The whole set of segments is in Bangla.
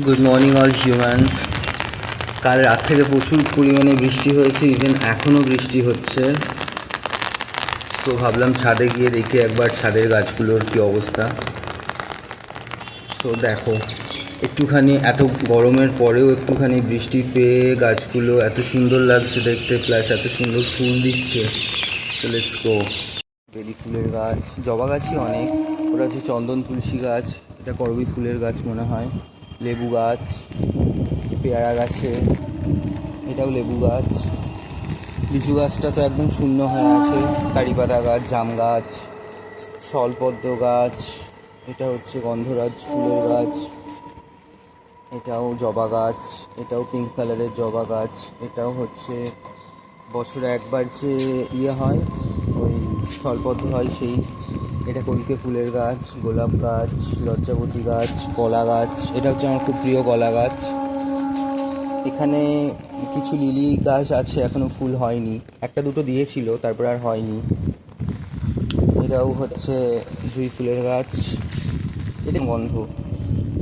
Good morning all humans. কাল রাত থেকে প্রচুর পরিমাণে বৃষ্টি হয়েছে, ইভেন এখনও বৃষ্টি হচ্ছে। সো ভাবলাম ছাদে গিয়ে দেখি একবার ছাদের গাছগুলোর কী অবস্থা। সো দেখো, একটুখানি এত গরমের পরেও একটুখানি বৃষ্টি পেয়ে গাছগুলো এত সুন্দর লাগছে দেখতে, প্লাস এত সুন্দর ফুল দিচ্ছে। So let's go. বেলি ফুলের গাছ, জবা গাছই অনেক। ওটা হচ্ছে চন্দন তুলসী গাছ, এটা করবী ফুলের গাছ মনে হয়। লেবু গাছ, পেয়ারা গাছে, এটাও লেবু গাছ। লিচু গাছটা তো একদম শূন্য হয়ে আছে। কারিপাতা গাছ, জাম গাছ, স্থলপদ্ম গাছ, এটা হচ্ছে গন্ধরাজ ফুলের গাছ, এটাও জবা গাছ, এটাও পিঙ্ক কালারের জবা গাছ, এটাও হচ্ছে বছরে একবার যে হয়, ওই স্থলপদ্ম হয় সেই। এটা কলিকে ফুলের গাছ, গোলাপ গাছ, লজ্জাবতী গাছ, কলা গাছ, এটা হচ্ছে আমার খুব প্রিয় কলা গাছ। এখানে কিছু লিলি গাছ আছে, এখনও ফুল হয়নি, একটা দুটো দিয়েছিল তারপর আর হয়নি। এটাও হচ্ছে জুঁই ফুলের গাছ, এটা গন্ধ।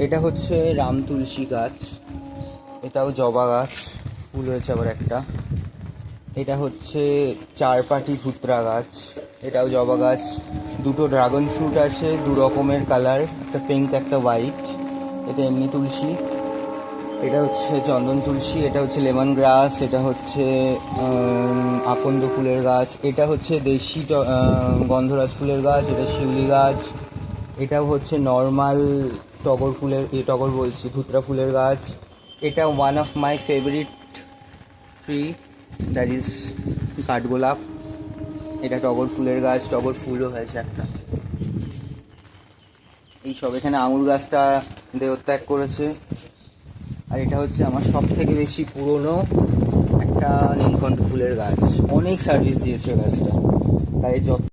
এটা হচ্ছে রাম তুলসী গাছ, এটাও জবা গাছ, ফুল হয়েছে আবার একটা। এটা হচ্ছে চারপাটি ধুতরা গাছ, এটাও জবা গাছ। দুটো ড্রাগন ফ্রুট আছে, দু রকমের কালার, একটা পিঙ্ক একটা হোয়াইট। এটা এমনি তুলসী। এটা হচ্ছে চন্দন তুলসী, এটা হচ্ছে লেমন গ্রাস, এটা হচ্ছে আকন্দ ফুলের গাছ, এটা হচ্ছে দেশি গন্ধরাজ ফুলের গাছ, এটা শিউলি গাছ। এটাও হচ্ছে নর্মাল টগর ফুলের, টগর বলছি, ধুতরা ফুলের গাছ। এটা one of my favourite tree, that is কাঠগোলাপ। এটা টগর ফুলের গাছ, টগর ফুলও হয়েছে একটা। এইসব, এখানে আঙুর গাছটা দেহত্যাগ করেছে। আর এটা হচ্ছে আমার সব থেকে বেশি পুরনো একটা নীলকণ্ঠ ফুলের গাছ, অনেক সার্ভিস দিয়েছে গাছটা, তাই যত